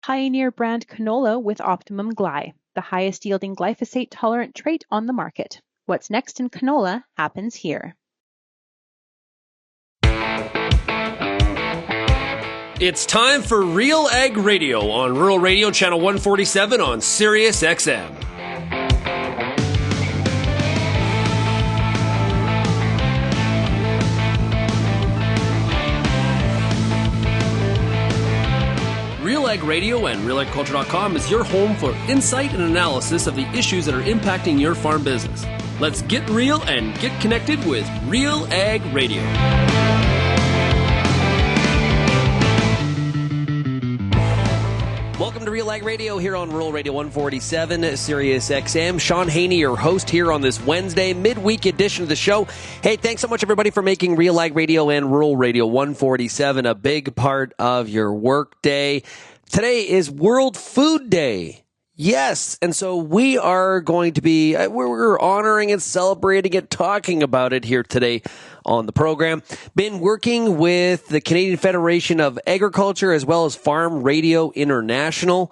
Pioneer brand canola with Optimum Gly, the highest yielding glyphosate-tolerant trait on the market. What's next in canola happens here. It's time for RealAg Radio on Rural Radio Channel 147 on Sirius XM. RealAg Radio and RealAgriculture.com is your home for insight and analysis of the issues that are impacting your farm business. Let's get real and get connected with RealAg Radio. Welcome to RealAg Radio here on Rural Radio 147, Sirius XM. Shaun Haney, your host here on this Wednesday, midweek edition of the show. Hey, thanks so much, everybody, for making RealAg Radio and Rural Radio 147 a big part of your work day. Today is World Food Day. Yes, and so we are going to be, we're honoring and celebrating and talking about it here today on the program. Been working with the Canadian Federation of Agriculture as well as Farm Radio International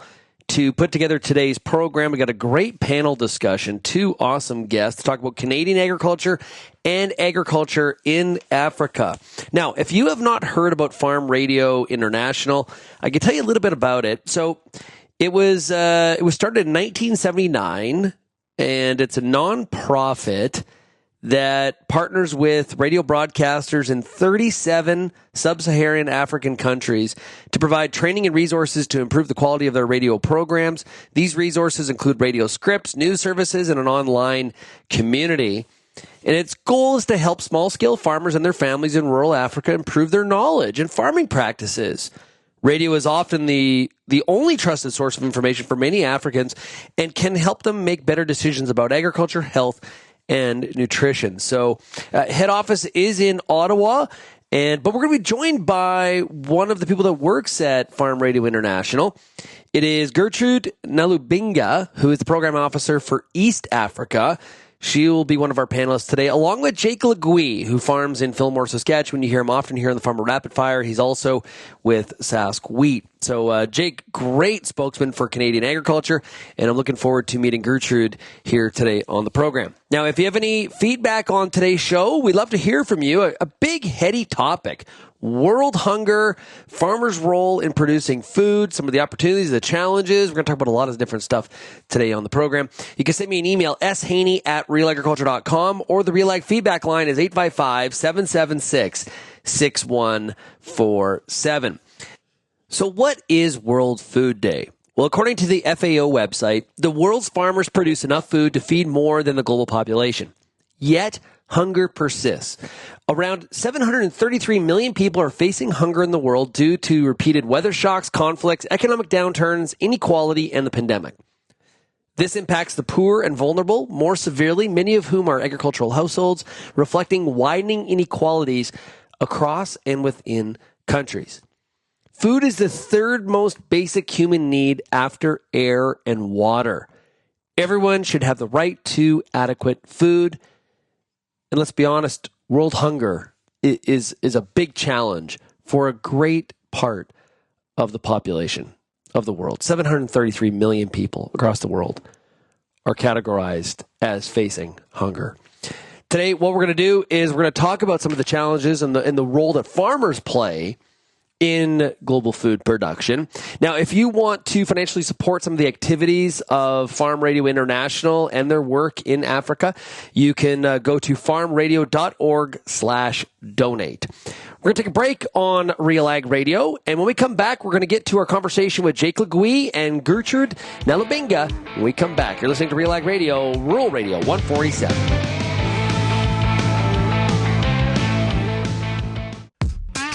to put together today's program. We got a great panel discussion, two awesome guests to talk about Canadian agriculture and agriculture in Africa. Now, if you have not heard about Farm Radio International, I can tell you a little bit about it. So it was started in 1979, and it's a nonprofit that partners with radio broadcasters in 37 sub-Saharan African countries to provide training and resources to improve the quality of their radio programs. These resources include radio scripts, news services, and an online community. And its goal is to help small-scale farmers and their families in rural Africa improve their knowledge and farming practices. Radio is often the only trusted source of information for many Africans and can help them make better decisions about agriculture, health, and nutrition. So head office is in Ottawa, but we're going to be joined by one of the people that works at Farm Radio International. It is Gertrude Nalubinga, who is the program officer for East Africa. She will be one of our panelists today, along with Jake Leguee, who farms in Fillmore, Saskatchewan. You hear him often here on the Farmer Rapid Fire. He's also with Sask Wheat. So, Jake, great spokesman for Canadian agriculture, and I'm looking forward to meeting Gertrude here today on the program. Now, if you have any feedback on today's show, we'd love to hear from you. A big, heady topic. World hunger, farmers' role in producing food, some of the opportunities, the challenges. We're going to talk about a lot of different stuff today on the program. You can send me an email, shaney@realagriculture.com, or the RealAg feedback line is 855-776-6147. So what is World Food Day? Well, according to the FAO website, the world's farmers produce enough food to feed more than the global population. Yet, hunger persists. Around 733 million people are facing hunger in the world due to repeated weather shocks, conflicts, economic downturns, inequality, and the pandemic. This impacts the poor and vulnerable more severely, many of whom are agricultural households, reflecting widening inequalities across and within countries. Food is the third most basic human need after air and water. Everyone should have the right to adequate food. And let's be honest, world hunger is a big challenge for a great part of the population of the world. 733 million people across the world are categorized as facing hunger. Today, what we're going to do is we're going to talk about some of the challenges and the role that farmers play in global food production. Now, if you want to financially support some of the activities of Farm Radio International and their work in Africa, you can go to farmradio.org/donate. We're going to take a break on RealAg Radio, and when we come back, we're going to get to our conversation with Jake Leguee and Gertrude Nalubinga. When we come back, you're listening to RealAg Radio, Rural Radio 147.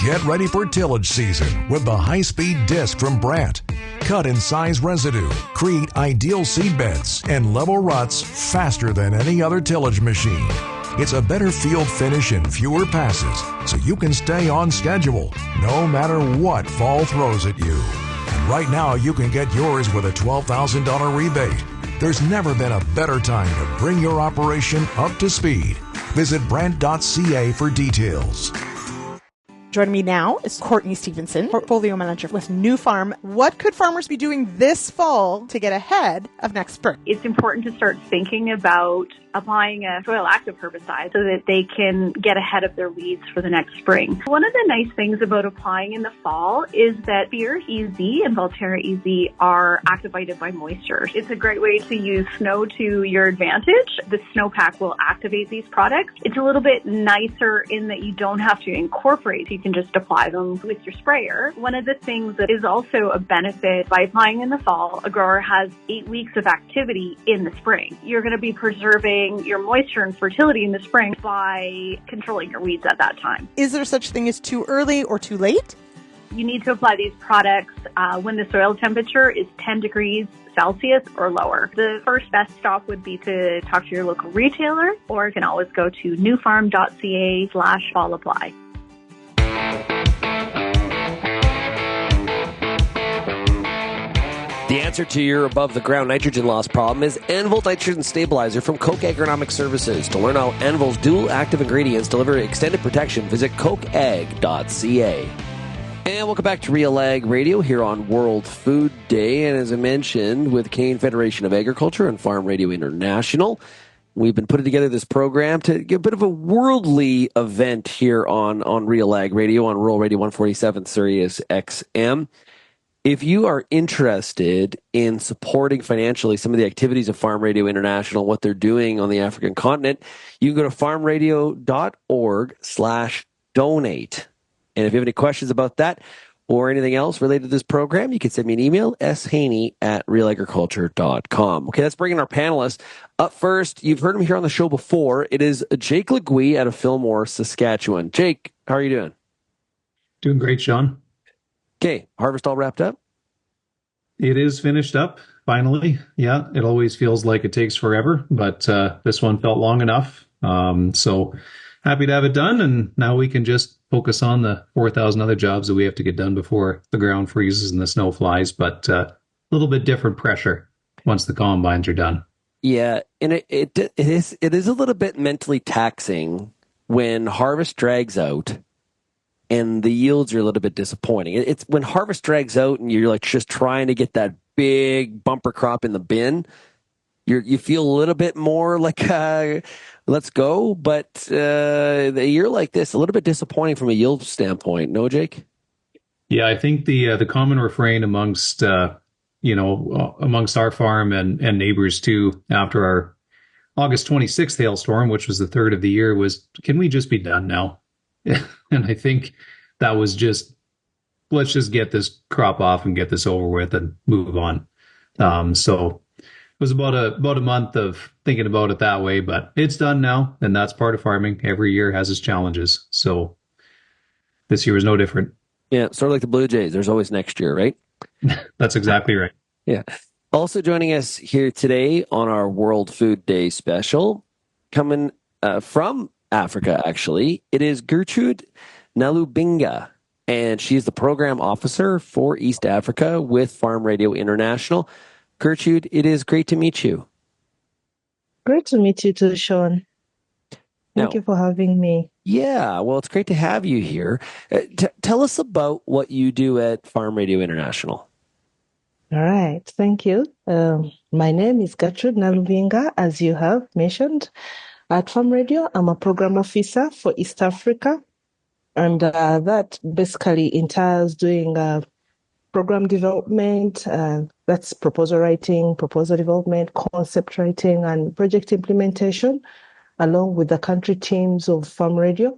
Get ready for tillage season with the high-speed disc from Brandt. Cut and size residue, create ideal seed beds, and level ruts faster than any other tillage machine. It's a better field finish and fewer passes, so you can stay on schedule, no matter what fall throws at you. And right now, you can get yours with a $12,000 rebate. There's never been a better time to bring your operation up to speed. Visit Brandt.ca for details. Joining me now is Courtney Stevenson, Portfolio Manager with New Farm. What could farmers be doing this fall to get ahead of next spring? It's important to start thinking about applying a soil active herbicide so that they can get ahead of their weeds for the next spring. One of the nice things about applying in the fall is that Beer EZ and Volterra EZ are activated by moisture. It's a great way to use snow to your advantage. The snowpack will activate these products. It's a little bit nicer in that you don't have to incorporate. You can just apply them with your sprayer. One of the things that is also a benefit by applying in the fall, a grower has 8 weeks of activity in the spring. You're going to be preserving your moisture and fertility in the spring by controlling your weeds at that time. Is there such thing as too early or too late? You need to apply these products when the soil temperature is 10 degrees Celsius or lower. The first best stop would be to talk to your local retailer, or you can always go to newfarm.ca/fall apply. The answer to your above-the-ground nitrogen loss problem is Anvil Nitrogen Stabilizer from Koch Agronomic Services. To learn how Anvil's dual active ingredients deliver extended protection, visit kochag.ca. And welcome back to RealAg Radio here on World Food Day. And as I mentioned, with Canadian Federation of Agriculture and Farm Radio International, we've been putting together this program to get a bit of a worldly event here on RealAg Radio, on Rural Radio 147 Sirius XM. If you are interested in supporting financially some of the activities of Farm Radio International, what they're doing on the African continent, you can go to farmradio.org/donate. And if you have any questions about that or anything else related to this program, you can send me an email, shaney@realagriculture.com. Okay, let's bring in our panelists. Up first, you've heard him here on the show before. It is Jake Leguee out of Fillmore, Saskatchewan. Jake, how are you doing? Doing great, Shaun. Okay, harvest all wrapped up? It is finished up, finally. Yeah, it always feels like it takes forever, but this one felt long enough. So happy to have it done, and now we can just focus on the 4,000 other jobs that we have to get done before the ground freezes and the snow flies, but a little bit different pressure once the combines are done. Yeah, and it is a little bit mentally taxing when harvest drags out and the yields are a little bit disappointing. It's when harvest drags out and you're like just trying to get that big bumper crop in the bin, you feel a little bit more like, let's go. But a year like this, a little bit disappointing from a yield standpoint. No, Jake? Yeah, I think the common refrain amongst our farm and neighbors too, after our August 26th hailstorm, which was the third of the year, was, can we just be done now? And I think that was just, let's just get this crop off and get this over with and move on. So it was about a month of thinking about it that way, but it's done now, and that's part of farming. Every year has its challenges. So this year was no different. Yeah, sort of like the Blue Jays. There's always next year, right? That's exactly right. Yeah. Also joining us here today on our World Food Day special, coming from Africa, actually, it is Gertrude Nalubinga, and she's the program officer for East Africa with Farm Radio International. Gertrude, it is great to meet you. Great to meet you too, Shaun. Thank you for having me. Yeah, well, it's great to have you here. Tell us about what you do at Farm Radio International. All right, thank you. My name is Gertrude Nalubinga, as you have mentioned. At Farm Radio, I'm a program officer for East Africa, and that basically entails doing program development, that's proposal writing, proposal development, concept writing, and project implementation, along with the country teams of Farm Radio,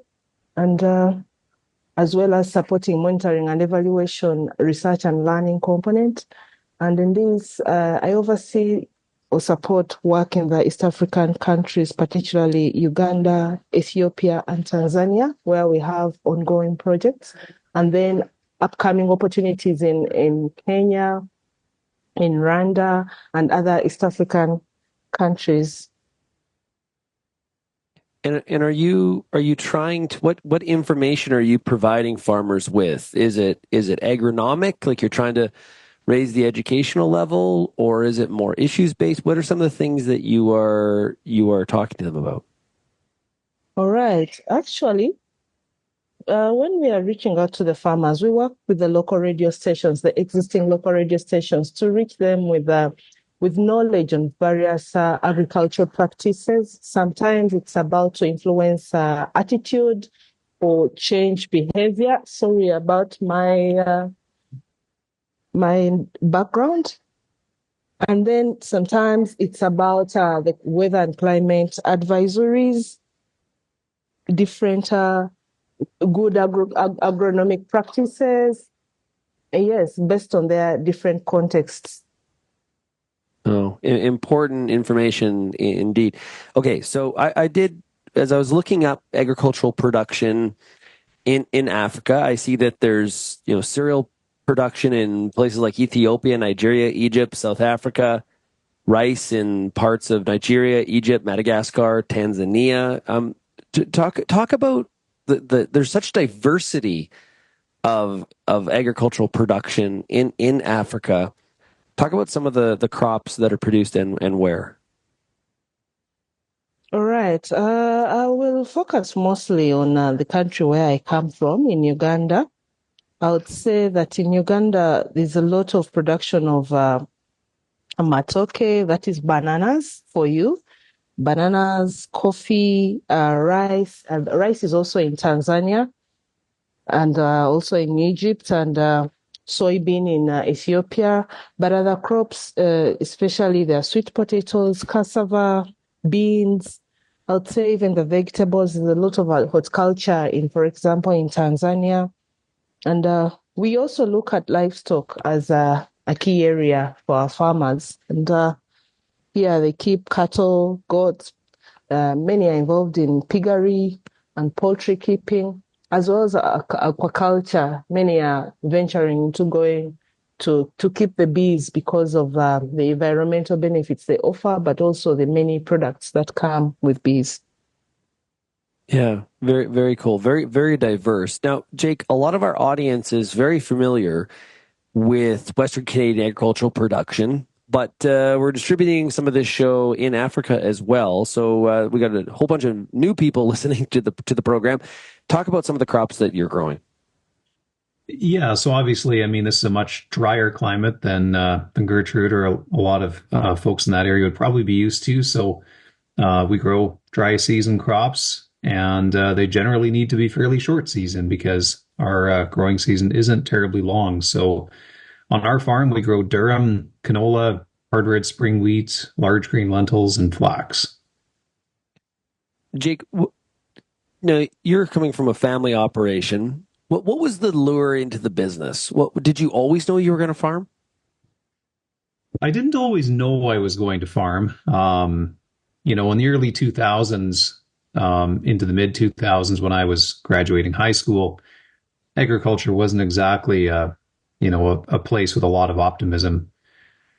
and as well as supporting monitoring and evaluation, research and learning component. And in this, I oversee or support work in the East African countries, particularly Uganda, Ethiopia, and Tanzania, where we have ongoing projects, and then upcoming opportunities in Kenya, in Rwanda, and other East African countries. And are you trying to, what information are you providing farmers with? Is it agronomic, like you're trying to raise the educational level, or is it more issues based? What are some of the things that you are talking to them about? All right. Actually, when we are reaching out to the farmers, we work with the local radio stations, the existing local radio stations, to reach them with knowledge on various agricultural practices. Sometimes it's about to influence attitude or change behavior. Sorry about my background. And then sometimes it's about the weather and climate advisories, different good agronomic practices. Yes, based on their different contexts. Oh, important information indeed. Okay, so I did, as I was looking up agricultural production in Africa, I see that there's, cereal production in places like Ethiopia, Nigeria, Egypt, South Africa, rice in parts of Nigeria, Egypt, Madagascar, Tanzania. Talk about there's such diversity of agricultural production in Africa. Talk about some of the crops that are produced and where. All right. I will focus mostly on the country where I come from, in Uganda. I would say that in Uganda, there's a lot of production of matoke, that is bananas for you. Bananas, coffee, rice, and rice is also in Tanzania and also in Egypt, and soybean in Ethiopia. But other crops, especially the sweet potatoes, cassava, beans, I would say even the vegetables, there's a lot of horticulture in, for example, in Tanzania. And we also look at livestock as a key area for our farmers. And here they keep cattle, goats. Many are involved in piggery and poultry keeping, as well as aquaculture. Many are venturing into going to keep the bees because of the environmental benefits they offer, but also the many products that come with bees. Yeah, very, very cool. Very, very diverse. Now, Jake, a lot of our audience is very familiar with Western Canadian agricultural production, but we're distributing some of this show in Africa as well. So we got a whole bunch of new people listening to the program. Talk about some of the crops that you're growing. Yeah, so obviously, I mean, this is a much drier climate than Gertrude or a lot of folks in that area would probably be used to. So we grow dry season crops, and they generally need to be fairly short season because our growing season isn't terribly long. So on our farm, we grow durum, canola, hard red spring wheat, large green lentils, and flax. Jake, now you're coming from a family operation. What was the lure into the business? Did you always know you were going to farm? I didn't always know I was going to farm. In the early 2000s, into the mid 2000s, when I was graduating high school, agriculture wasn't exactly a place with a lot of optimism.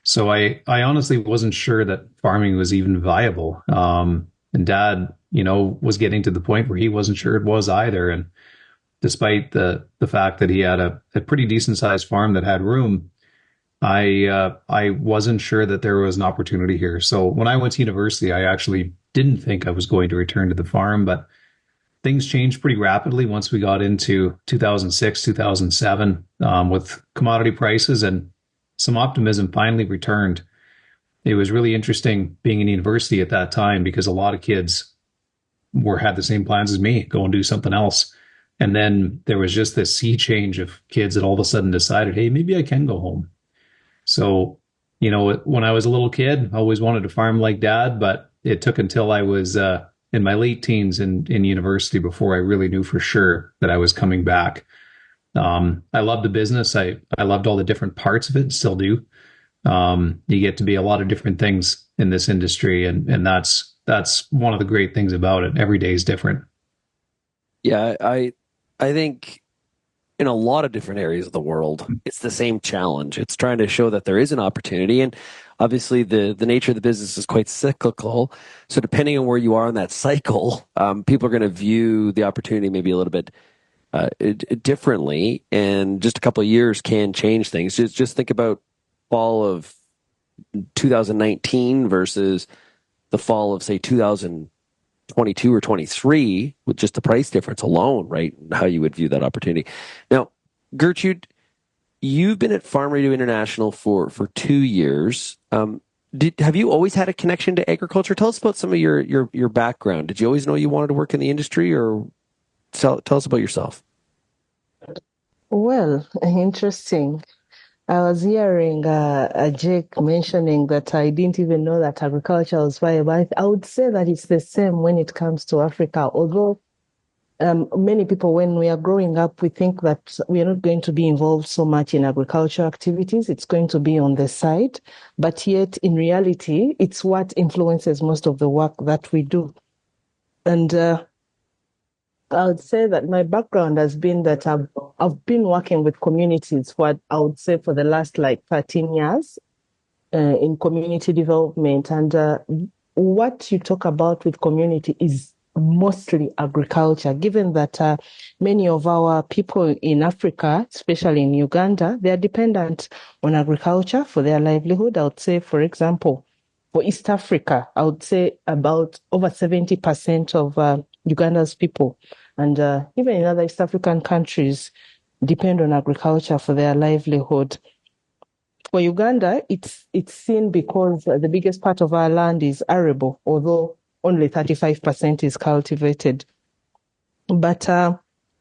So I honestly wasn't sure that farming was even viable. And Dad, was getting to the point where he wasn't sure it was either. And despite the fact that he had a pretty decent sized farm that had room, I wasn't sure that there was an opportunity here. So when I went to university, I actually didn't think I was going to return to the farm, but things changed pretty rapidly once we got into 2006, 2007, with commodity prices, and some optimism finally returned. It was really interesting being in university at that time because a lot of kids had the same plans as me, go and do something else. And then there was just this sea change of kids that all of a sudden decided, hey, maybe I can go home. So, when I was a little kid, I always wanted to farm like Dad, but it took until I was in my late teens in university before I really knew for sure that I was coming back. I loved the business. I loved all the different parts of it, still do. You get to be a lot of different things in this industry, and that's one of the great things about it. Every day is different. Yeah, I think in a lot of different areas of the world, it's the same challenge. It's trying to show that there is an opportunity. And obviously the nature of the business is quite cyclical. So depending on where you are in that cycle, people are going to view the opportunity maybe a little bit differently. And just a couple of years can change things. Just think about fall of 2019 versus the fall of, say, 2000. 22 or 23 with just the price difference alone, right? How you would view that opportunity. Now, Gertrude, you've been at Farm Radio International for 2 years. Have you always had a connection to agriculture? Tell us about some of your background. Did you always know you wanted to work in the industry, or tell us about yourself? Well, interesting. I was hearing Jake mentioning that I didn't even know that agriculture was viable. I would say that it's the same when it comes to Africa, although many people, when we are growing up, we think that we are not going to be involved so much in agricultural activities. It's going to be on the side. But yet, in reality, it's what influences most of the work that we do. And I would say that my background has been that I've been working with communities for, I would say, for the last 13 years in community development. And what you talk about with community is mostly agriculture, given that many of our people in Africa, especially in Uganda, they are dependent on agriculture for their livelihood. I would say, for example, for East Africa, I would say about over 70% of Uganda's people, and even in other East African countries, depend on agriculture for their livelihood. For Uganda, it's seen because the biggest part of our land is arable, although only 35% is cultivated. But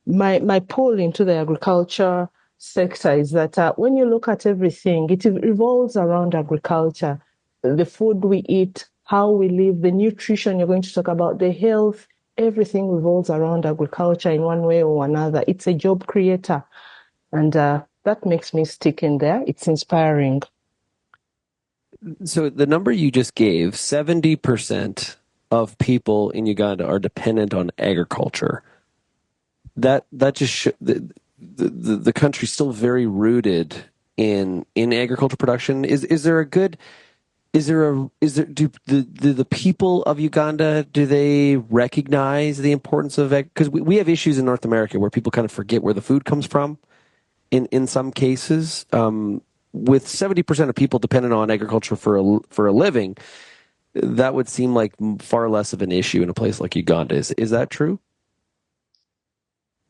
my pull into the agriculture sector is that when you look at everything, it revolves around agriculture. The food we eat, how we live, the nutrition you're going to talk about, the health, everything revolves around agriculture in one way or another. It's a job creator. And that makes me stick in there. It's inspiring. So the number you just gave, 70% of people in Uganda are dependent on agriculture. That just the country's still very rooted in agricultural production. Do the people of Uganda, do they recognize the importance of ag? Because we have issues in North America where people kind of forget where the food comes from. In some cases, with 70% of people dependent on agriculture for a living, that would seem like far less of an issue in a place like Uganda. Is that true?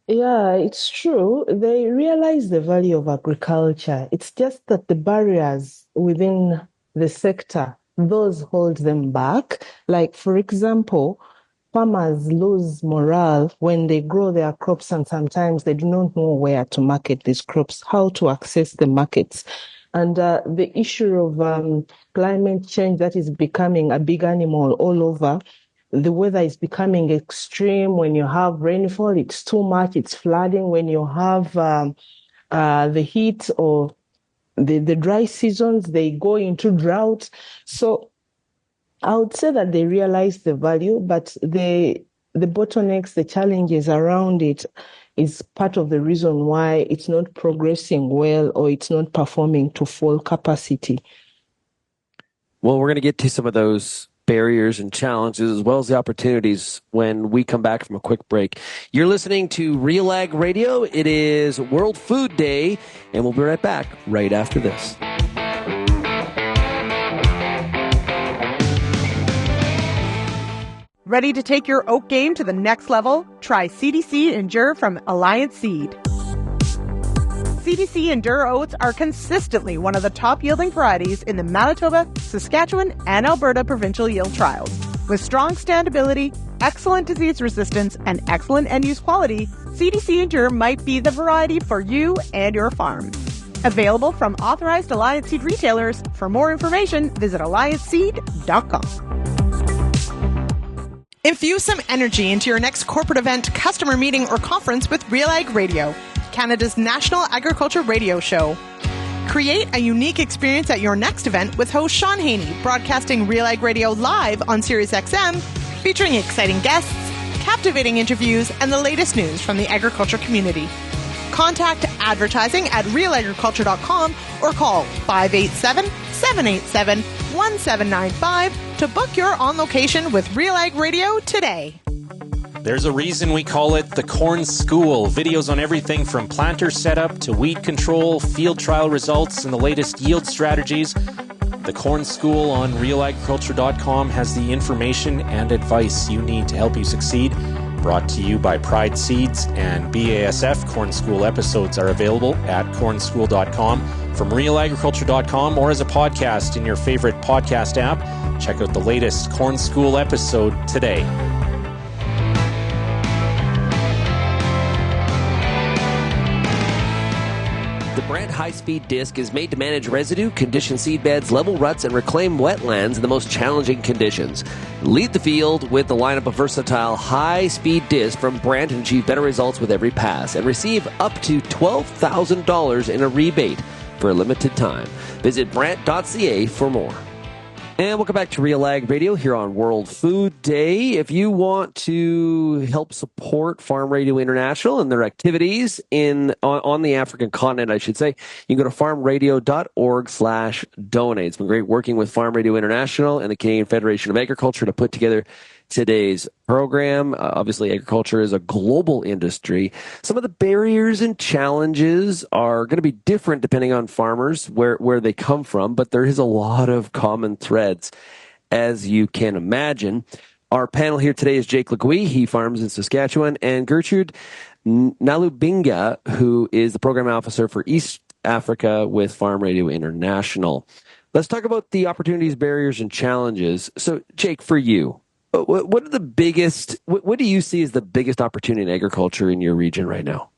Yeah, it's true. They realize the value of agriculture. It's just that the barriers within the sector, those hold them back. Like, for example, farmers lose morale when they grow their crops, and sometimes they do not know where to market these crops, how to access the markets. And the issue of climate change that is becoming a big animal all over. The weather is becoming extreme. When you have rainfall, it's too much. It's flooding. When you have the heat or the dry seasons, they go into drought. So I would say that they realize the value, but the bottlenecks, the challenges around it is part of the reason why it's not progressing well or it's not performing to full capacity. Well, we're going to get to some of those barriers and challenges as well as the opportunities when we come back from a quick break. You're listening to RealAg Radio. It is World Food Day, and we'll be right back right after this. Ready to take your oat game to the next level? Try CDC Endure from Alliance Seed. CDC Endure oats are consistently one of the top yielding varieties in the Manitoba, Saskatchewan, and Alberta provincial yield trials. With strong standability, excellent disease resistance, and excellent end-use quality, CDC Endure might be the variety for you and your farm. Available from authorized Alliance Seed retailers. For more information, visit allianceseed.com. Infuse some energy into your next corporate event, customer meeting, or conference with RealAg Radio, Canada's national agriculture radio show. Create a unique experience at your next event with host Shaun Haney, broadcasting RealAg Radio live on SiriusXM, featuring exciting guests, captivating interviews, and the latest news from the agriculture community. Contact advertising at realagriculture.com or call 587-787-1795 to book your on location with RealAg Radio today. There's a reason we call it the Corn School. Videos on everything from planter setup to weed control, field trial results, and the latest yield strategies. The Corn School on RealAgriculture.com has the information and advice you need to help you succeed. Brought to you by Pride Seeds and BASF. Corn School episodes are available at cornschool.com, from RealAgriculture.com, or as a podcast in your favorite podcast app. Check out the latest Corn School episode today. The Brant high-speed disc is made to manage residue, condition seedbeds, level ruts, and reclaim wetlands in the most challenging conditions. Lead the field with the lineup of versatile high-speed discs from Brant and achieve better results with every pass, and receive up to $12,000 in a rebate for a limited time. Visit Brant.ca for more. And welcome back to RealAg Radio here on World Food Day. If you want to help support Farm Radio International and their activities on the African continent, I should say, you can go to farmradio.org/donate. It's been great working with Farm Radio International and the Canadian Federation of Agriculture to put together today's program. Obviously, agriculture is a global industry. Some of the barriers and challenges are going to be different depending on farmers, where they come from, but there is a lot of common threads, as you can imagine. Our panel here today is Jake Leguee. He farms in Saskatchewan, and Gertrude Nalubinga, who is the program officer for East Africa with Farm Radio International. Let's talk about the opportunities, barriers, and challenges. So, Jake, for you, what are the biggest, what do you see as the biggest opportunity in agriculture in your region right now?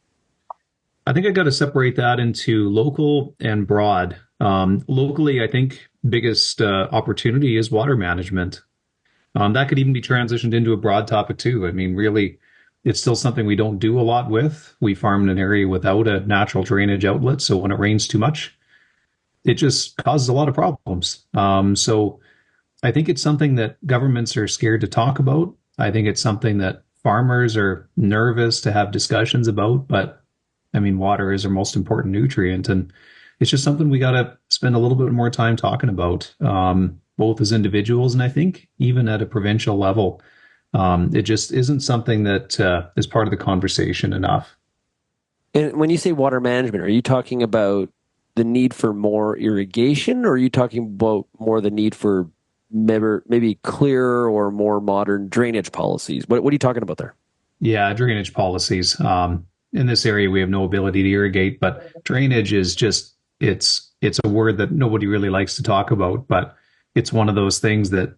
I think I got to separate that into local and broad. Locally, I think biggest opportunity is water management. That could even be transitioned into a broad topic too. I mean, really, it's still something we don't do a lot with. We farm in an area without a natural drainage outlet, so when it rains too much, it just causes a lot of problems. So I think it's something that governments are scared to talk about. I think it's something that farmers are nervous to have discussions about. But I mean, water is our most important nutrient, and it's just something we got to spend a little bit more time talking about, both as individuals and I think even at a provincial level. It just isn't something that is part of the conversation enough. And when you say water management, are you talking about the need for more irrigation, or are you talking about more the need for maybe clearer or more modern drainage policies? What are you talking about there? Yeah, drainage policies. In this area, we have no ability to irrigate, but drainage is just, it's a word that nobody really likes to talk about, but it's one of those things that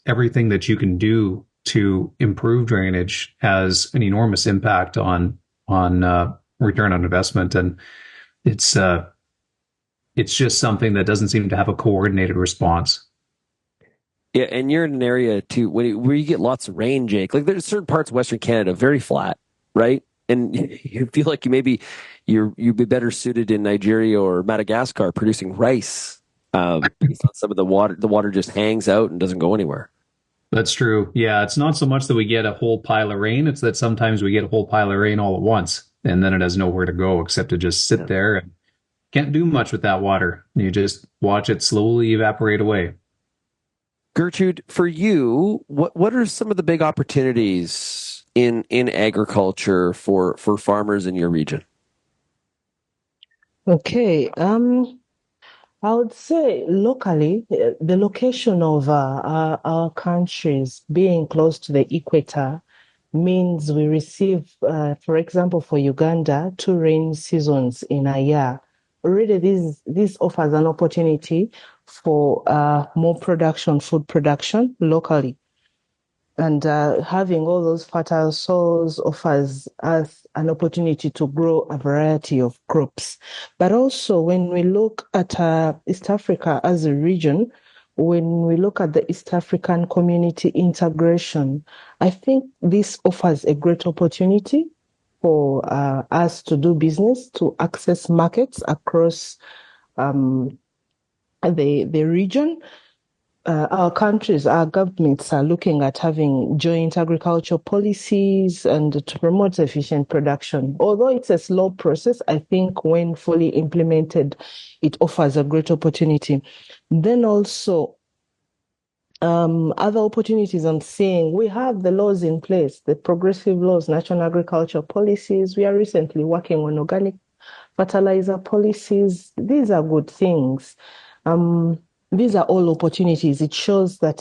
everything that you can do to improve drainage has an enormous impact on return on investment. And it's just something that doesn't seem to have a coordinated response. Yeah, and you're in an area too where you get lots of rain, Jake. Like there's certain parts of Western Canada very flat, right? And you feel like you'd be better suited in Nigeria or Madagascar producing rice. Based on some of the water just hangs out and doesn't go anywhere. That's true. Yeah, it's not so much that we get a whole pile of rain; it's that sometimes we get a whole pile of rain all at once, and then it has nowhere to go except to just sit there and can't do much with that water. You just watch it slowly evaporate away. Gertrude, for you, what are some of the big opportunities in agriculture for farmers in your region? Okay. I would say locally, the location of our countries being close to the equator means we receive, for example, for Uganda, 2 rain seasons in a year. Already, this offers an opportunity for more production, food production locally. And having all those fertile soils offers us an opportunity to grow a variety of crops. But also, when we look at East Africa as a region, when we look at the East African community integration, I think this offers a great opportunity for us to do business, to access markets across the region. Our countries, our governments are looking at having joint agricultural policies and to promote efficient production. Although it's a slow process, I think when fully implemented, it offers a great opportunity. Then also, other opportunities I'm seeing, we have the laws in place, the progressive laws, national agricultural policies. We are recently working on organic fertilizer policies. These are good things. these are all opportunities. It shows that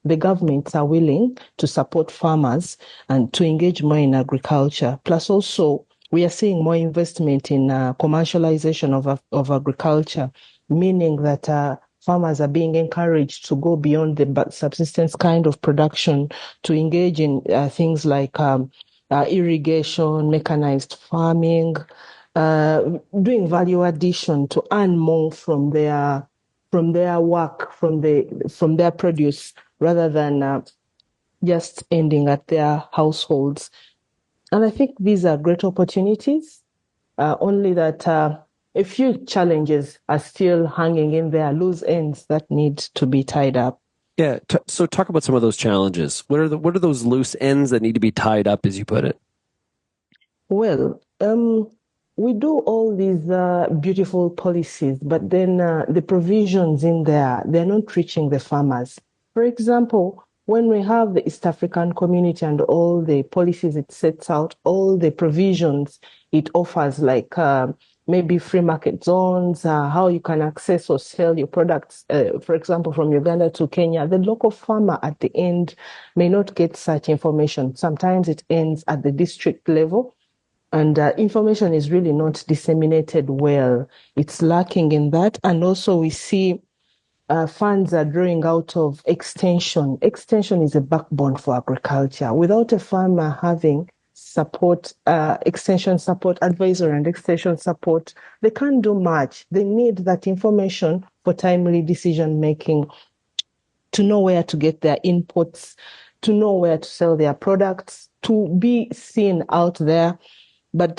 the governments are willing to support farmers and to engage more in agriculture. Plus also, we are seeing more investment in commercialization of agriculture, meaning that farmers are being encouraged to go beyond the subsistence kind of production to engage in things like irrigation, mechanized farming, doing value addition to earn more from their work, from their produce, rather than just ending at their households. And I think these are great opportunities, only that a few challenges are still hanging in there, loose ends that need to be tied up. Yeah. So talk about some of those challenges. What are those loose ends that need to be tied up, as you put it? Well, we do all these beautiful policies, but then the provisions in there, they're not reaching the farmers. For example, when we have the East African community and all the policies it sets out, all the provisions it offers, like maybe free market zones, how you can access or sell your products, for example, from Uganda to Kenya, the local farmer at the end may not get such information. Sometimes it ends at the district level. And information is really not disseminated well. It's lacking in that. And also we see funds are drawing out of extension. Extension is a backbone for agriculture. Without a farmer having support, extension support, advisory and extension support, they can't do much. They need that information for timely decision making, to know where to get their inputs, to know where to sell their products, to be seen out there. But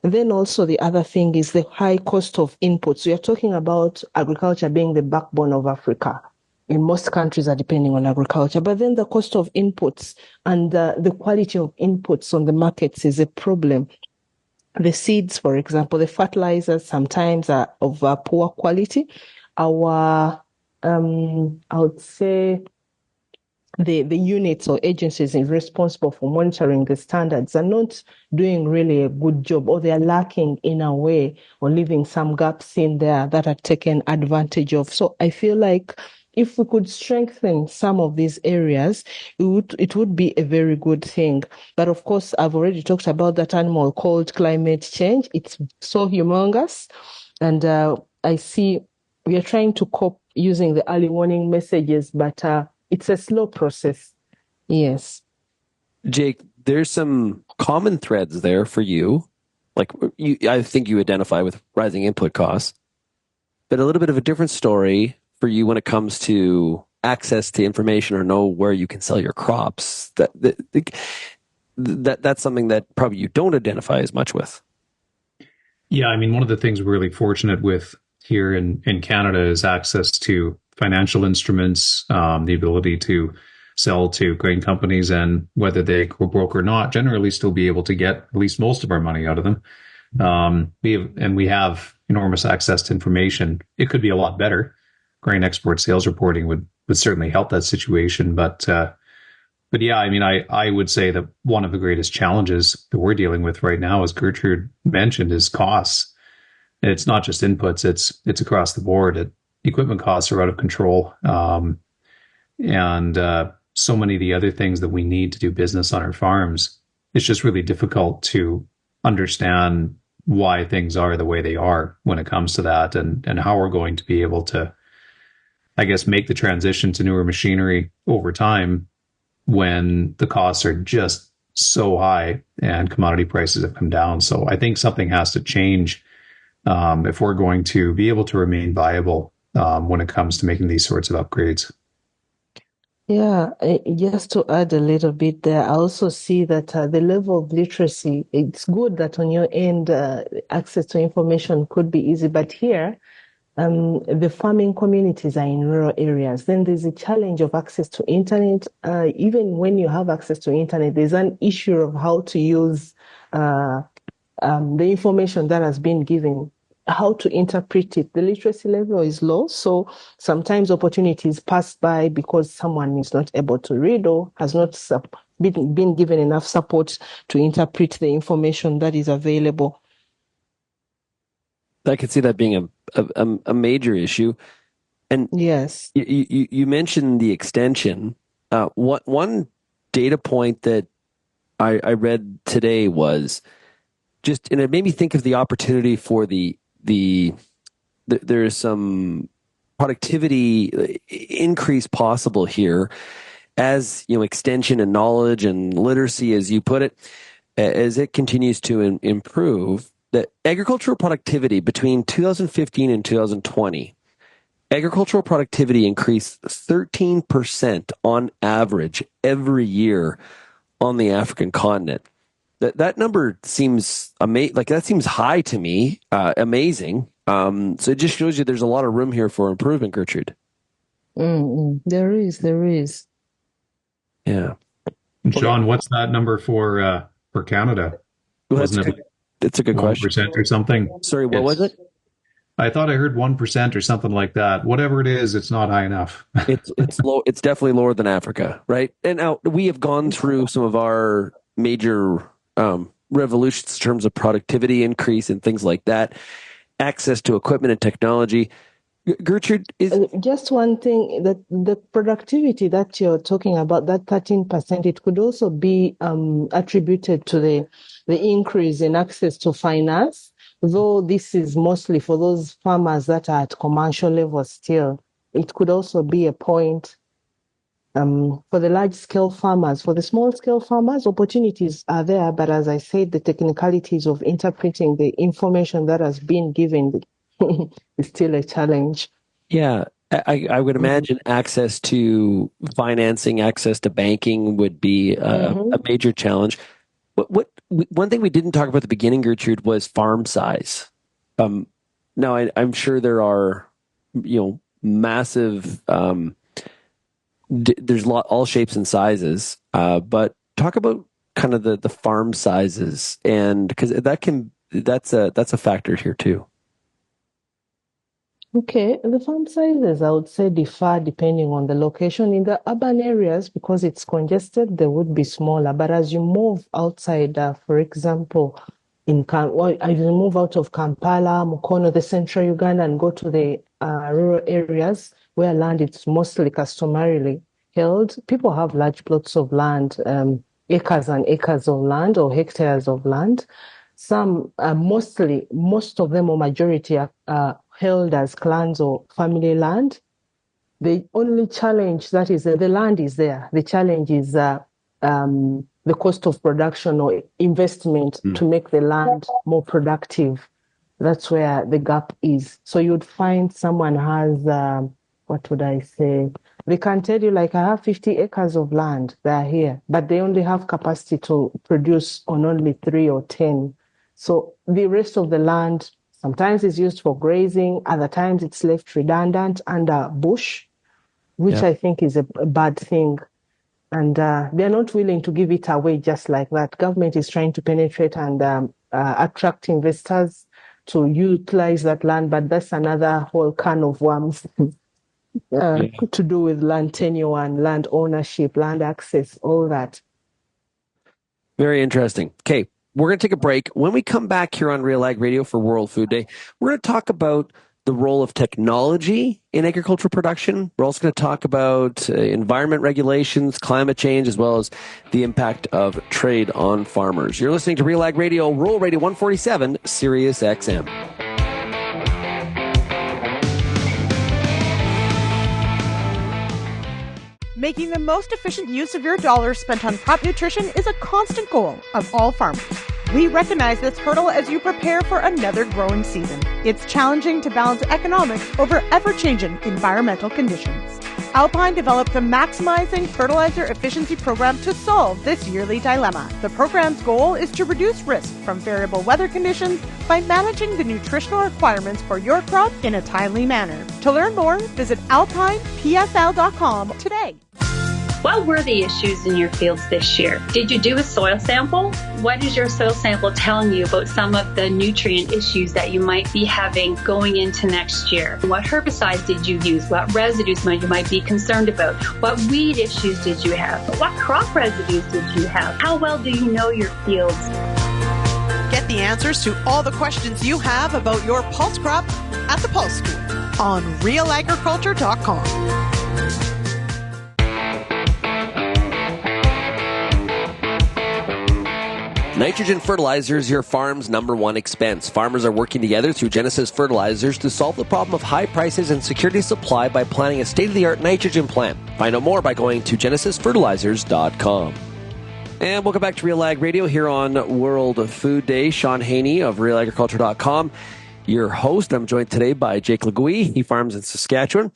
then also the other thing is the high cost of inputs. We are talking about agriculture being the backbone of Africa. In most countries are depending on agriculture. But then the cost of inputs and the quality of inputs on the markets is a problem. The seeds, for example, the fertilizers sometimes are of poor quality. I would say the units or agencies responsible for monitoring the standards are not doing really a good job, or they are lacking in a way, or leaving some gaps in there that are taken advantage of. So I feel like if we could strengthen some of these areas, it would be a very good thing. But of course, I've already talked about that animal called climate change. It's so humongous. And I see we are trying to cope using the early warning messages, but it's a slow process. Yes. Jake, there's some common threads there for you. Like I think you identify with rising input costs, but a little bit of a different story for you when it comes to access to information or know where you can sell your crops. That's something that probably you don't identify as much with. Yeah, I mean, one of the things we're really fortunate with here in Canada is access to financial instruments, the ability to sell to grain companies, and whether they go broke or not, generally still be able to get at least most of our money out of them. We have enormous access to information. It could be a lot better. Grain export sales reporting would certainly help that situation. But yeah, I mean, I would say that one of the greatest challenges that we're dealing with right now, as Gertrude mentioned, is costs. It's not just inputs; it's across the board. Equipment costs are out of control, and so many of the other things that we need to do business on our farms. It's just really difficult to understand why things are the way they are when it comes to that, and how we're going to be able to, I guess, make the transition to newer machinery over time when the costs are just so high and commodity prices have come down. So I think something has to change if we're going to be able to remain viable when it comes to making these sorts of upgrades. Yeah, just to add a little bit there, I also see that the level of literacy, it's good that on your end, access to information could be easy, but here, the farming communities are in rural areas. Then there's a challenge of access to internet. Even when you have access to internet, there's an issue of how to use the information that has been given, how to interpret it. The literacy level is low, so sometimes opportunities pass by because someone is not able to read or has not been given enough support to interpret the information that is available. I could see that being a major issue. And Yes. you mentioned the extension. One data point that I read today was just, and it made me think of the opportunity for there's some productivity increase possible here as, extension and knowledge and literacy, as you put it, as it continues to improve. The agricultural productivity between 2015 and 2020, agricultural productivity increased 13% on average every year on the African continent. That number seems that seems high to me, amazing. So it just shows you there's a lot of room here for improvement, Gertrude. There is. Yeah. Shaun, what's that number for Canada? Well, that's a good question. 1% or something. Sorry, what was it? I thought I heard 1% or something like that. Whatever it is, it's not high enough. It's low. It's definitely lower than Africa, right? And now we have gone through some of our major revolutions in terms of productivity increase and things like that, access to equipment and technology. Gertrude, just one thing, that the productivity that you're talking about, that 13%, it could also be attributed to the increase in access to finance, though this is mostly for those farmers that are at commercial level still. It could also be a point for the large-scale farmers. For the small-scale farmers, opportunities are there, but as I said, the technicalities of interpreting the information that has been given is still a challenge. Yeah, I would imagine access to financing, access to banking would be a major challenge. One thing we didn't talk about at the beginning, Gertrude, was farm size. Now, I'm sure there are, massive. There's all shapes and sizes, but talk about kind of the farm sizes, and because that's a factor here too. Okay, the farm sizes, I would say, differ depending on the location. In the urban areas, because it's congested, they would be smaller. But as you move outside, for example, as you move out of Kampala, Mukono, the central Uganda, and go to the rural areas where land is mostly customarily held, people have large plots of land, acres and acres of land or hectares of land. Some, most of them or majority are held as clans or family land. The only challenge that is the land is there. The challenge is the cost of production or investment to make the land more productive. That's where the gap is. So you'd find someone has, what would I say? They can tell you, like, I have 50 acres of land. They're here, but they only have capacity to produce on only 3 or 10. So the rest of the land sometimes is used for grazing. Other times it's left redundant under bush, which I think is a bad thing. And they're not willing to give it away just like that. Government is trying to penetrate and attract investors to utilize that land, but that's another whole can of worms to do with land tenure and land ownership, land access, all that. Very interesting. Okay, we're going to take a break. When we come back here on RealAg Radio for World Food Day, we're going to talk about the role of technology in agricultural production. We're also going to talk about environment regulations, climate change, as well as the impact of trade on farmers. You're listening to RealAg Radio, Rural Radio 147, Sirius XM. Making the most efficient use of your dollars spent on crop nutrition is a constant goal of all farmers. We recognize this hurdle as you prepare for another growing season. It's challenging to balance economics over ever-changing environmental conditions. Alpine developed the Maximizing Fertilizer Efficiency Program to solve this yearly dilemma. The program's goal is to reduce risk from variable weather conditions by managing the nutritional requirements for your crop in a timely manner. To learn more, visit alpinepfl.com today. What were the issues in your fields this year? Did you do a soil sample? What is your soil sample telling you about some of the nutrient issues that you might be having going into next year? What herbicides did you use? What residues you might be concerned about? What weed issues did you have? What crop residues did you have? How well do you know your fields? Get the answers to all the questions you have about your pulse crop at the Pulse School. on RealAgriculture.com. Nitrogen fertilizer is your farm's number one expense. Farmers are working together through Genesis Fertilizers to solve the problem of high prices and security of supply by planning a state-of-the-art nitrogen plant. Find out more by going to genesisfertilizers.com. And welcome back to Real Ag Radio here on World Food Day. Shaun Haney of RealAgriculture.com, your host. I'm joined today by Jake Leguee. He farms in Saskatchewan,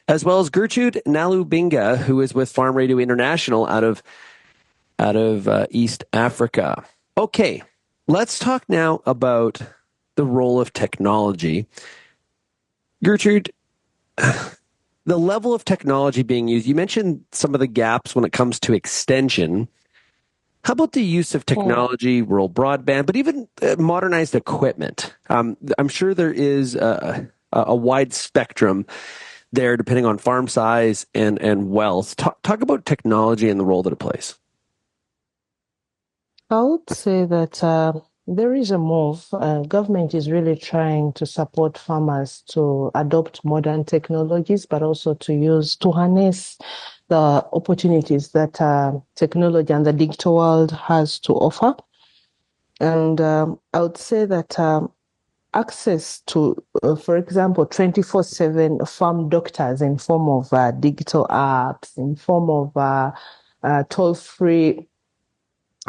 as well as Gertrude Nalubinga, who is with Farm Radio International out of East Africa. Okay, let's talk now about the role of technology. Gertrude, the level of technology being used, you mentioned some of the gaps when it comes to extension. How about the use of technology, rural broadband, but even modernized equipment? I'm sure there is a wide spectrum there depending on farm size and wealth. Talk about technology and the role that it plays. I would say that there is a move. Government is really trying to support farmers to adopt modern technologies, but also to harness the opportunities that technology and the digital world has to offer. And I would say that access to, for example, 24/7 farm doctors in form of digital apps, in form of toll-free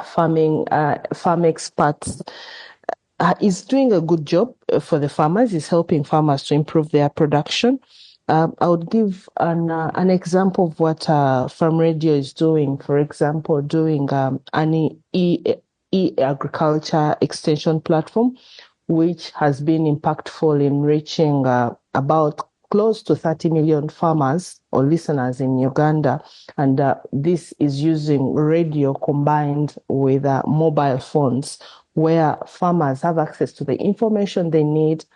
farm experts is doing a good job for the farmers, is helping farmers to improve their production. I would give an example of what Farm Radio is doing. For example, doing an e-agriculture extension platform, which has been impactful in reaching about close to 30 million farmers or listeners in Uganda. And this is using radio combined with mobile phones, where farmers have access to the information they need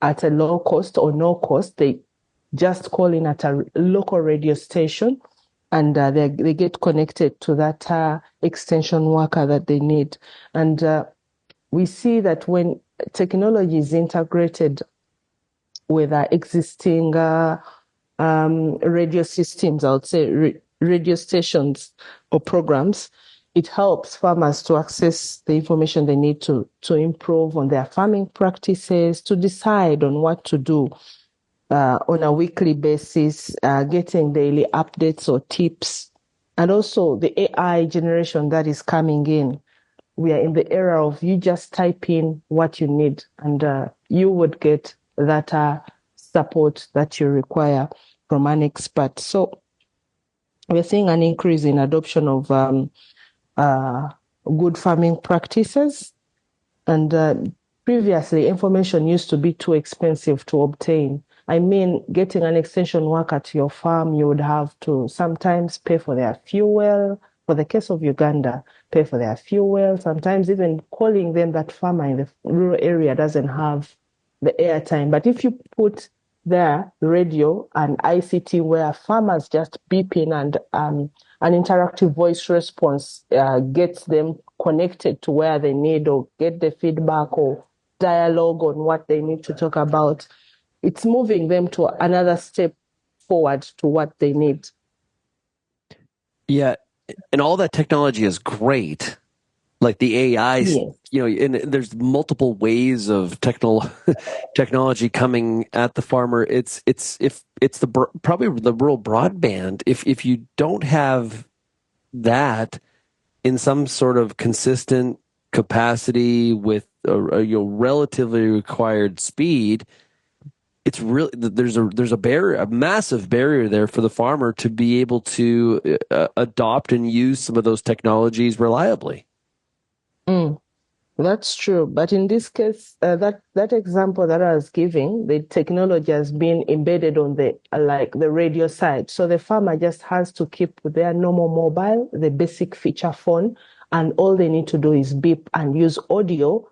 at a low cost or no cost. They just call in at a local radio station, and they get connected to that extension worker that they need. And we see that when technology is integrated with existing radio systems, I would say radio stations or programs, it helps farmers to access the information they need to improve on their farming practices, to decide on what to do on a weekly basis, getting daily updates or tips, and also the AI generation that is coming in. We are in the era of you just type in what you need, and you would get that support that you require from an expert. So we're seeing an increase in adoption of good farming practices. And previously, information used to be too expensive to obtain. I mean, getting an extension worker to your farm, you would have to sometimes pay for their fuel. For the case of Uganda, pay for their fuel. Sometimes even calling them, that farmer in the rural area doesn't have the airtime. But if you put their radio and ICT where farmers just beep in and an interactive voice response gets them connected to where they need, or get the feedback or dialogue on what they need to talk about, it's moving them to another step forward to what they need. Yeah, and all that technology is great. Like the AI, yes. And there's multiple ways of technology coming at the farmer. It's probably the rural broadband. If you don't have that in some sort of consistent capacity with a relatively required speed, it's really there's a barrier, a massive barrier there for the farmer to be able to adopt and use some of those technologies reliably. That's true. But in this case, that example that I was giving, the technology has been embedded on the radio side. So the farmer just has to keep their normal mobile, the basic feature phone, and all they need to do is beep and use audio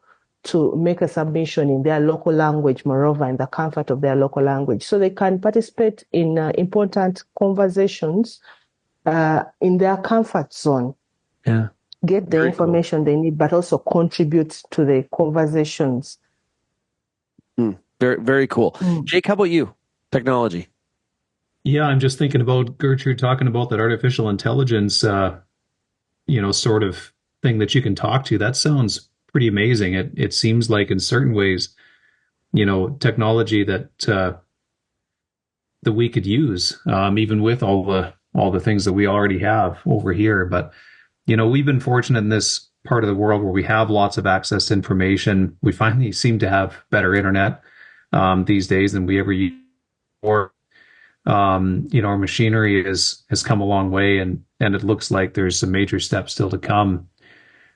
to make a submission in their local language, moreover, in the comfort of their local language. So they can participate in important conversations in their comfort zone. Yeah. Get the information they need, but also contribute to the conversations. Very, very cool. Jake, how about you? technology? Yeah, I'm just thinking about Gertrude talking about that artificial intelligence, sort of thing that you can talk to. That sounds pretty amazing. It seems like in certain ways, technology that we could use, even with all the things that we already have over here. But we've been fortunate in this part of the world where we have lots of access to information. We finally seem to have better internet these days than we ever used before. Our machinery has come a long way, and it looks like there's some major steps still to come.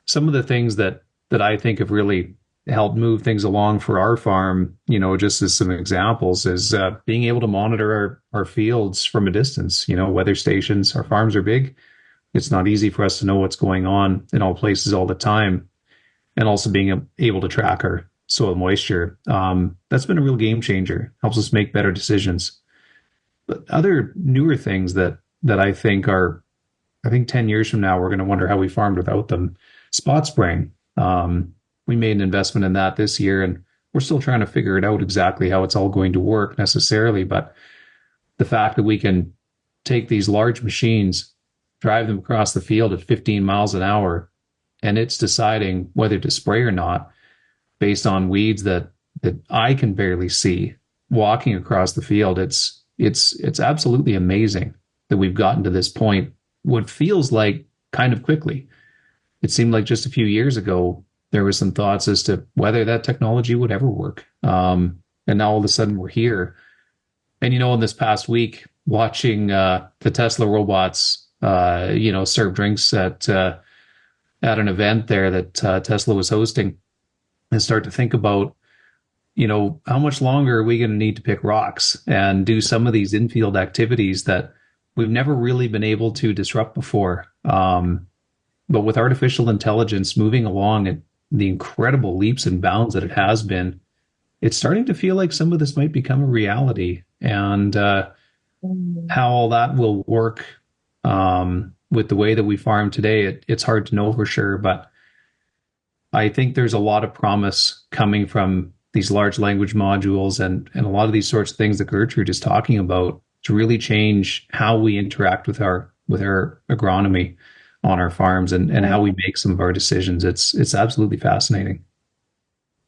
Some of the things that I think have really helped move things along for our farm, just as some examples, is being able to monitor our fields from a distance. Weather stations. Our farms are big. It's not easy for us to know what's going on in all places all the time, and also being able to track our soil moisture. That's been a real game changer. Helps us make better decisions. But other newer things that I think 10 years from now, we're going to wonder how we farmed without them. Spot spraying. We made an investment in that this year, and we're still trying to figure it out exactly how it's all going to work necessarily. But the fact that we can take these large machines, drive them across the field at 15 miles an hour, and it's deciding whether to spray or not based on weeds that I can barely see walking across the field. It's absolutely amazing that we've gotten to this point, what feels like kind of quickly. It seemed like just a few years ago, there were some thoughts as to whether that technology would ever work. And now all of a sudden we're here. And, in this past week, watching the Tesla robots, serve drinks at an event there that Tesla was hosting, and start to think about, how much longer are we going to need to pick rocks and do some of these infield activities that we've never really been able to disrupt before. But with artificial intelligence moving along at the incredible leaps and bounds that it has been, it's starting to feel like some of this might become a reality. And how all that will work with the way that we farm today, it's hard to know for sure. But I think there's a lot of promise coming from these large language modules and a lot of these sorts of things that Gertrude is talking about to really change how we interact with our agronomy on our farms and how we make some of our decisions. It's absolutely fascinating.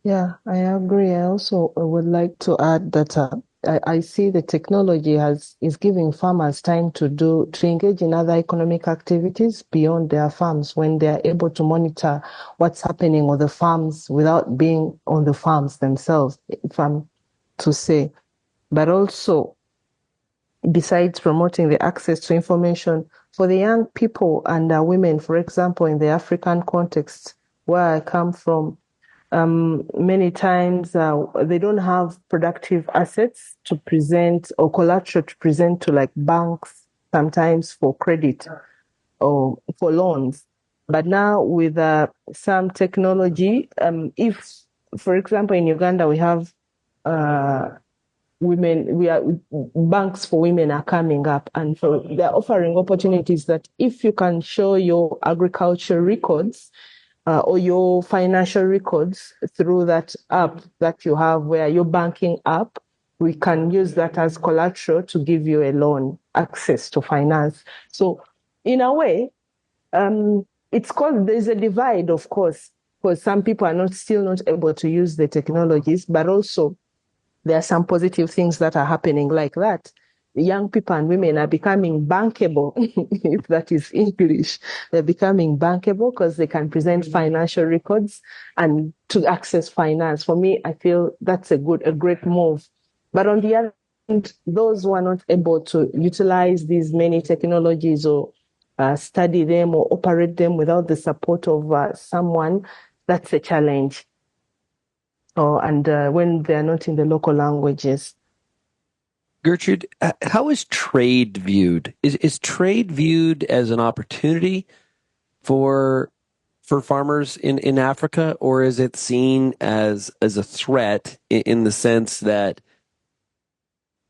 Yeah, I agree. I also would like to add that I see the technology is giving farmers time to engage in other economic activities beyond their farms when they're able to monitor what's happening on the farms without being on the farms themselves, if I'm to say. But also, besides promoting the access to information for the young people and women, for example, in the African context where I come from, many times they don't have productive assets to present or collateral to present to like banks sometimes for credit or for loans. But now with some technology, if, for example, in Uganda we have banks for women are coming up, and so they're offering opportunities that if you can show your agriculture records or your financial records through that app that you have, where your banking app, we can use that as collateral to give you a loan, access to finance. So in a way, it's called, there's a divide, of course, because some people are still not able to use the technologies, but also there are some positive things that are happening like that. Young people and women are becoming bankable, if that is English. They're becoming bankable because they can present financial records and to access finance. For me, I feel that's a great move. But on the other hand, those who are not able to utilize these many technologies or study them or operate them without the support of someone, that's a challenge. And when they're not in the local languages. Gertrude, how is trade viewed? Is trade viewed as an opportunity for farmers in Africa, or is it seen as a threat in the sense that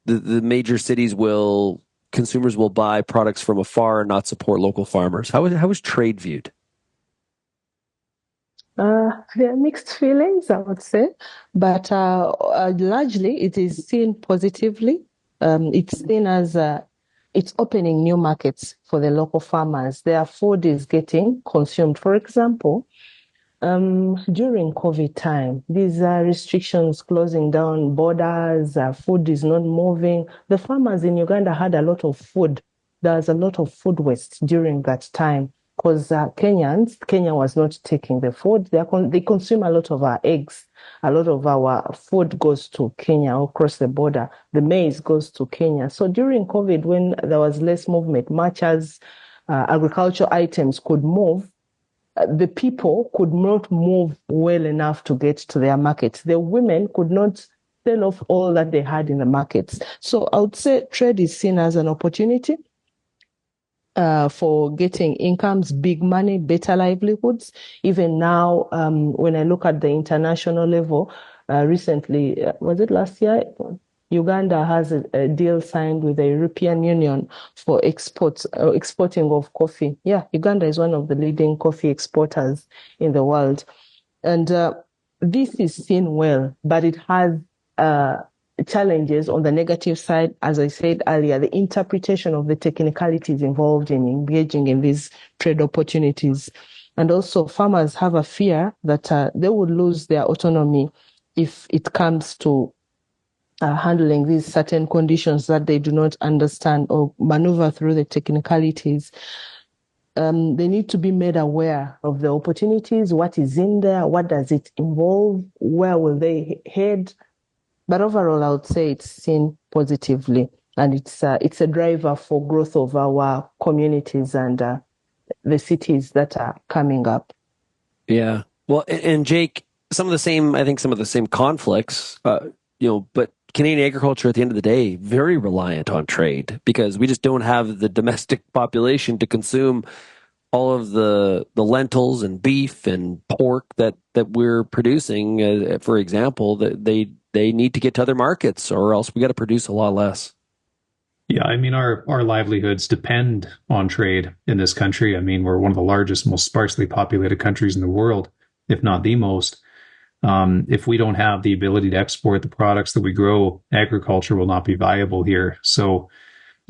the major cities consumers will buy products from afar and not support local farmers? How is trade viewed? There are mixed feelings, I would say, but largely it is seen positively it's seen as it's opening new markets for the local farmers. Their food is getting consumed. For example, during COVID time, these restrictions closing down borders, food is not moving. The farmers in Uganda had a lot of food. There was a lot of food waste during that time because Kenya was not taking the food. They consume a lot of our eggs. A lot of our food goes to Kenya across the border. The maize goes to Kenya. So during COVID, when there was less movement, much as agricultural items could move, the people could not move well enough to get to their markets. The women could not sell off all that they had in the markets. So I would say trade is seen as an opportunity for getting incomes, big money, better livelihoods. Even now, when I look at the international level, recently, was it last year? Uganda has a deal signed with the European Union for exporting of coffee. Yeah, Uganda is one of the leading coffee exporters in the world. And this is seen well, but it has challenges on the negative side. As I said earlier, the interpretation of the technicalities involved in engaging in these trade opportunities. And also farmers have a fear that they would lose their autonomy if it comes to handling these certain conditions that they do not understand or maneuver through the technicalities. They need to be made aware of the opportunities, what is in there, what does it involve, where will they head. But overall, I would say it's seen positively, and it's a driver for growth of our communities and the cities that are coming up. Yeah. Well, and Jake, some of the same conflicts, but Canadian agriculture at the end of the day, very reliant on trade because we just don't have the domestic population to consume all of the lentils and beef and pork that we're producing. For example, that they need to get to other markets or else we got to produce a lot less. Yeah, I mean, our livelihoods depend on trade in this country. I mean, we're one of the largest, most sparsely populated countries in the world, if not the most. If we don't have the ability to export the products that we grow, agriculture will not be viable here. So,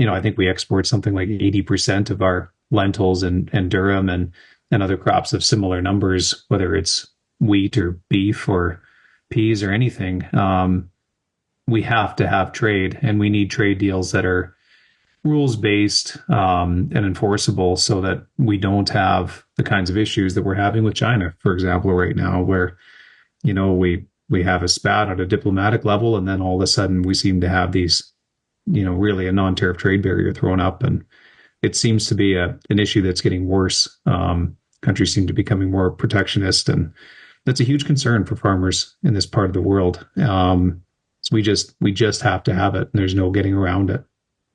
I think we export something like 80% of our lentils and durum and other crops of similar numbers, whether it's wheat or beef or peas or anything. We have to have trade, and we need trade deals that are rules-based and enforceable so that we don't have the kinds of issues that we're having with China, for example, right now, where we have a spat at a diplomatic level, and then all of a sudden we seem to have these, really a non-tariff trade barrier thrown up, and it seems to be an issue that's getting worse. Countries seem to be becoming more protectionist, and that's a huge concern for farmers in this part of the world. So we just have to have it, and there's no getting around it.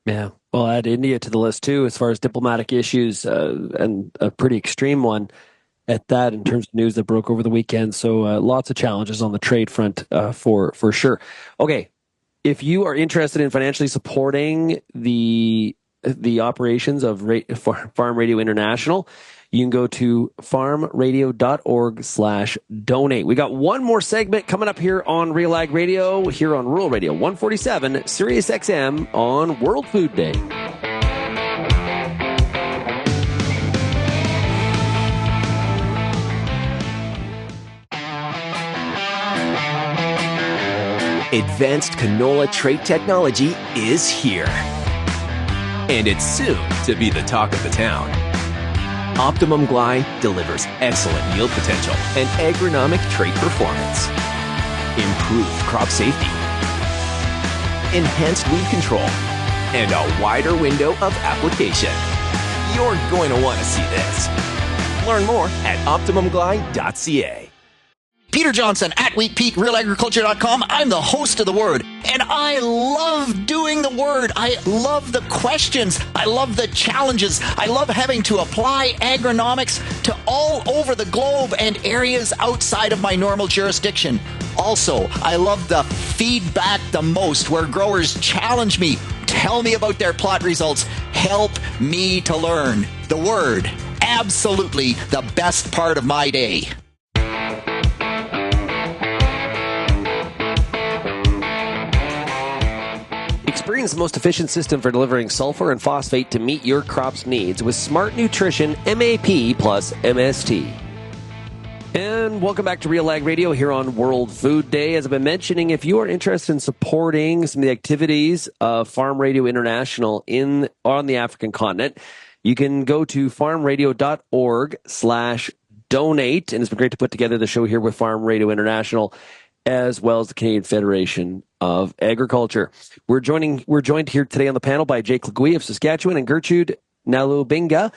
Yeah, well, add India to the list too, as far as diplomatic issues, and a pretty extreme one at that in terms of news that broke over the weekend. So lots of challenges on the trade front for sure. Okay, if you are interested in financially supporting the operations of Farm Radio International, you can go to farmradio.org/donate. We got one more segment coming up here on RealAg Radio, here on Rural Radio 147, Sirius XM on World Food Day. Advanced canola trait technology is here. And it's soon to be the talk of the town. Optimum Glide delivers excellent yield potential and agronomic trait performance. Improved crop safety. Enhanced weed control. And a wider window of application. You're going to want to see this. Learn more at OptimumGlide.ca. Peter Johnson at WheatPete, RealAgriculture.com. I'm the host of The Word, and I love doing The Word. I love the questions. I love the challenges. I love having to apply agronomics to all over the globe and areas outside of my normal jurisdiction. Also, I love the feedback the most, where growers challenge me, tell me about their plot results, help me to learn. The Word, absolutely the best part of my day. Experience the most efficient system for delivering sulfur and phosphate to meet your crop's needs with Smart Nutrition MAP plus MST. And welcome back to RealAg Radio here on World Food Day. As I've been mentioning, if you are interested in supporting some of the activities of Farm Radio International on the African continent, you can go to farmradio.org/donate. And it's been great to put together the show here with Farm Radio International, as well as the Canadian Federation of Agriculture. We're joined here today on the panel by Jake Leguee of Saskatchewan and Gertrude Nalubinga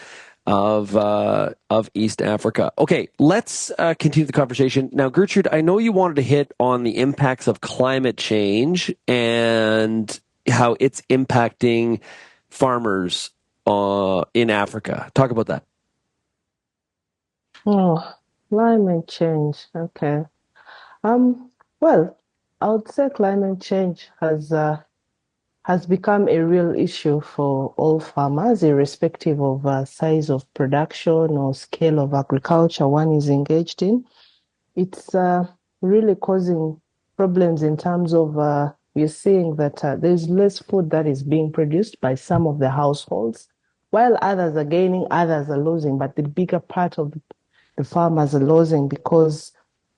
of East Africa. Okay, let's continue the conversation. Now, Gertrude, I know you wanted to hit on the impacts of climate change and how it's impacting farmers in Africa. Talk about that. Oh, climate change. Okay. Well, I would say climate change has become a real issue for all farmers, irrespective of size of production or scale of agriculture one is engaged in. It's really causing problems in terms of we're seeing that there's less food that is being produced by some of the households, while others are gaining, others are losing. But the bigger part of the farmers are losing because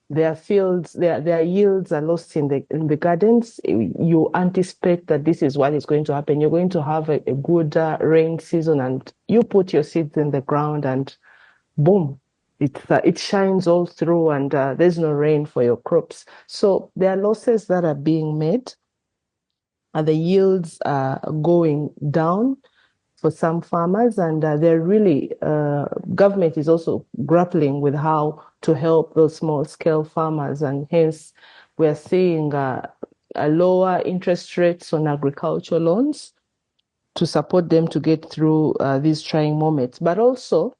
their fields, their yields are lost in the gardens. You anticipate that this is what is going to happen. You're going to have a good rain season, and you put your seeds in the ground, and boom, it shines all through, and there's no rain for your crops. So there are losses that are being made, and the yields are going down for some farmers, and they're really, government is also grappling with how to help those small-scale farmers, and hence we're seeing a lower interest rates on agricultural loans to support them to get through these trying moments. But also,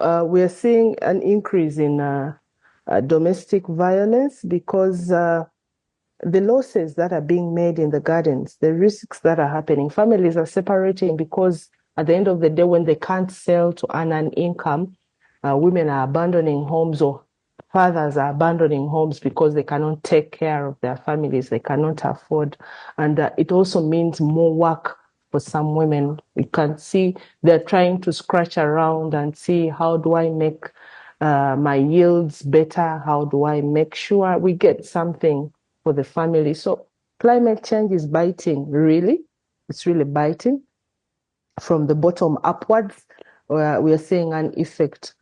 we're seeing an increase in domestic violence because the losses that are being made in the gardens, the risks that are happening, families are separating because at the end of the day, when they can't sell to earn an income, women are abandoning homes, or fathers are abandoning homes because they cannot take care of their families, they cannot afford. And it also means more work for some women. You can see they're trying to scratch around and see, how do I make my yields better? How do I make sure we get something for the family? So climate change is biting, really. It's really biting from the bottom upwards. We are seeing an effect.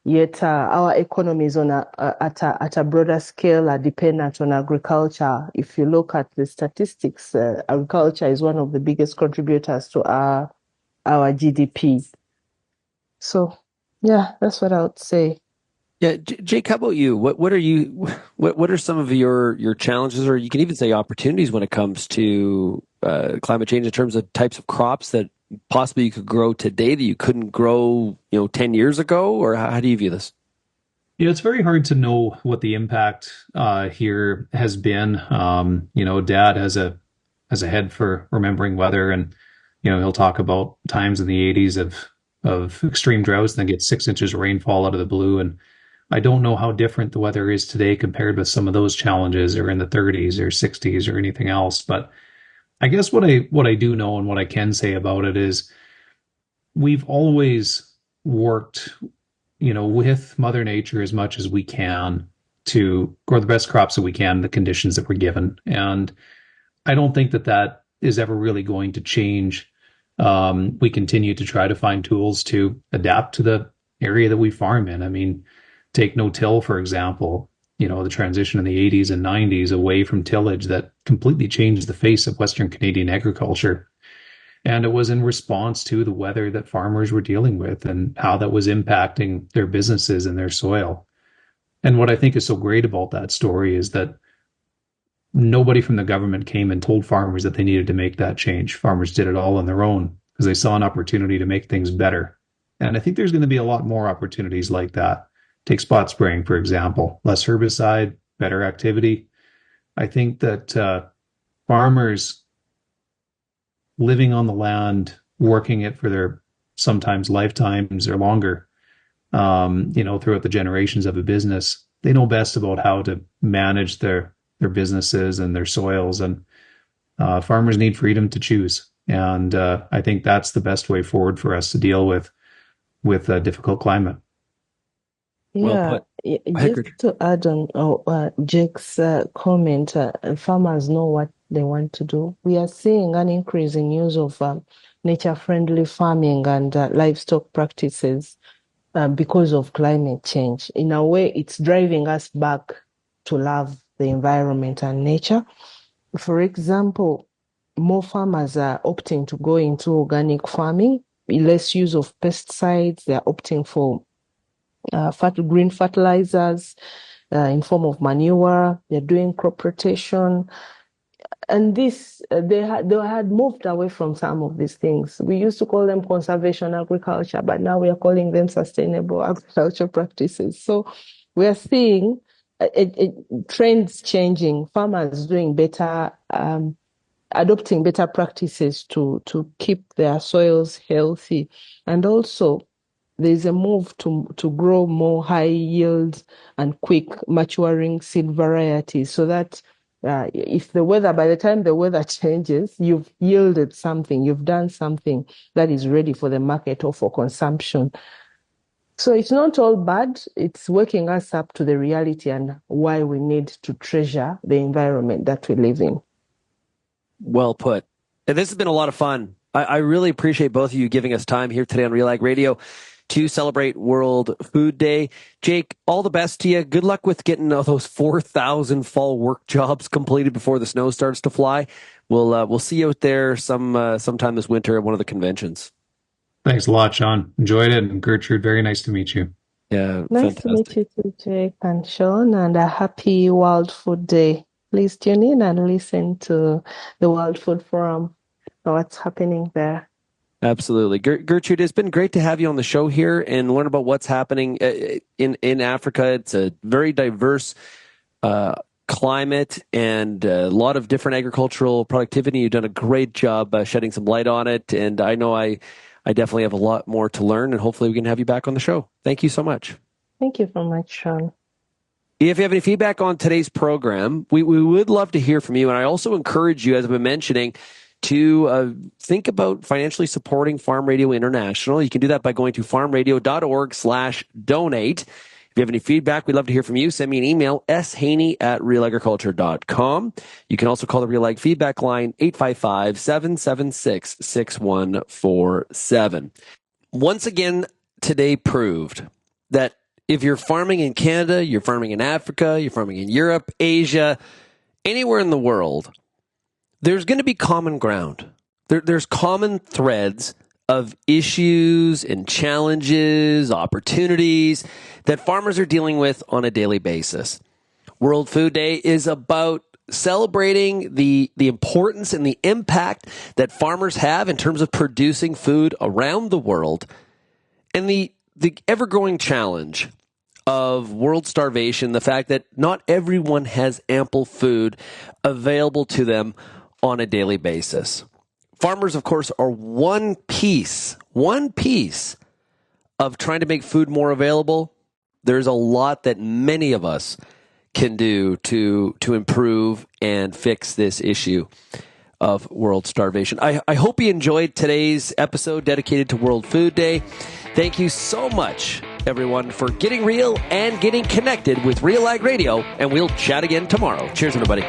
Yet our economies at a broader scale are dependent on agriculture. If you look at the statistics, agriculture is one of the biggest contributors to our GDP. So, yeah, that's what I would say. Yeah, Jake, how about you? What are some of your challenges, or you can even say opportunities, when it comes to climate change in terms of types of crops that possibly you could grow today that you couldn't grow 10 years ago? Or how do you view this? Yeah, it's very hard to know what the impact here has been. Dad has a head for remembering weather, and he'll talk about times in the 80s of extreme droughts, and then get 6 inches of rainfall out of the blue. And I don't know how different the weather is today compared with some of those challenges, or in the 30s or 60s or anything else. But I guess what I do know and what I can say about it is we've always worked, with Mother Nature as much as we can to grow the best crops that we can in the conditions that we're given. And I don't think that is ever really going to change. We continue to try to find tools to adapt to the area that we farm in. I mean, take no-till, for example. The transition in the 80s and 90s away from tillage that completely changed the face of Western Canadian agriculture. And it was in response to the weather that farmers were dealing with and how that was impacting their businesses and their soil. And what I think is so great about that story is that nobody from the government came and told farmers that they needed to make that change. Farmers did it all on their own because they saw an opportunity to make things better. And I think there's going to be a lot more opportunities like that. Take spot spraying, for example. Less herbicide, better activity. I think that farmers living on the land, working it for their sometimes lifetimes or longer, throughout the generations of a business, they know best about how to manage their businesses and their soils. And Farmers need freedom to choose. And I think that's the best way forward for us to deal with a difficult climate. Yeah, just to add on Jake's comment, farmers know what they want to do. We are seeing an increase in use of nature-friendly farming and livestock practices because of climate change. In a way, it's driving us back to love the environment and nature. For example, more farmers are opting to go into organic farming, less use of pesticides. They're opting for green fertilizers in form of manure. They're doing crop rotation. And this, they had moved away from some of these things. We used to call them conservation agriculture, but now we are calling them sustainable agriculture practices. So we are seeing trends changing, farmers doing better, adopting better practices to keep their soils healthy. And also, there's a move to grow more high yield and quick maturing seed varieties so that if by the time the weather changes, you've yielded something, you've done something that is ready for the market or for consumption. So it's not all bad. It's waking us up to the reality and why we need to treasure the environment that we live in. Well put. And this has been a lot of fun. I really appreciate both of you giving us time here today on RealAg Radio to celebrate World Food Day. Jake, all the best to you. Good luck with getting those 4,000 fall work jobs completed before the snow starts to fly. We'll see you out there sometime this winter at one of the conventions. Thanks a lot, Shaun. Enjoyed it. And Gertrude, very nice to meet you. Yeah, nice fantastic. to meet you too, Jake and Shaun, and a happy World Food Day. Please tune in and listen to the World Food Forum, what's happening there. Absolutely. Gertrude, it's been great to have you on the show here and learn about what's happening in Africa. It's a very diverse climate and a lot of different agricultural productivity. You've done a great job shedding some light on it, and I know I definitely have a lot more to learn, and hopefully we can have you back on the show. Thank you so much. Thank you very much, Shaun. If you have any feedback on today's program, we would love to hear from you, and I also encourage you, as I've been mentioning, to think about financially supporting Farm Radio International. You can do that by going to farmradio.org/donate. If you have any feedback, we'd love to hear from you. Send me an email, shaney@realagriculture.com. You can also call the Real Ag feedback line, 855-776-6147. Once again, today proved that if you're farming in Canada, you're farming in Africa, you're farming in Europe, Asia, anywhere in the world, there's going to be common ground. There's common threads of issues and challenges, opportunities that farmers are dealing with on a daily basis. World Food Day is about celebrating the importance and the impact that farmers have in terms of producing food around the world, and the ever-growing challenge of world starvation, the fact that not everyone has ample food available to them on a daily basis. Farmers, of course, are one piece of trying to make food more available. There's a lot that many of us can do to improve and fix this issue of world starvation. I hope you enjoyed today's episode dedicated to World Food Day. Thank you so much, everyone, for getting real and getting connected with RealAg Radio, and we'll chat again tomorrow. Cheers, everybody.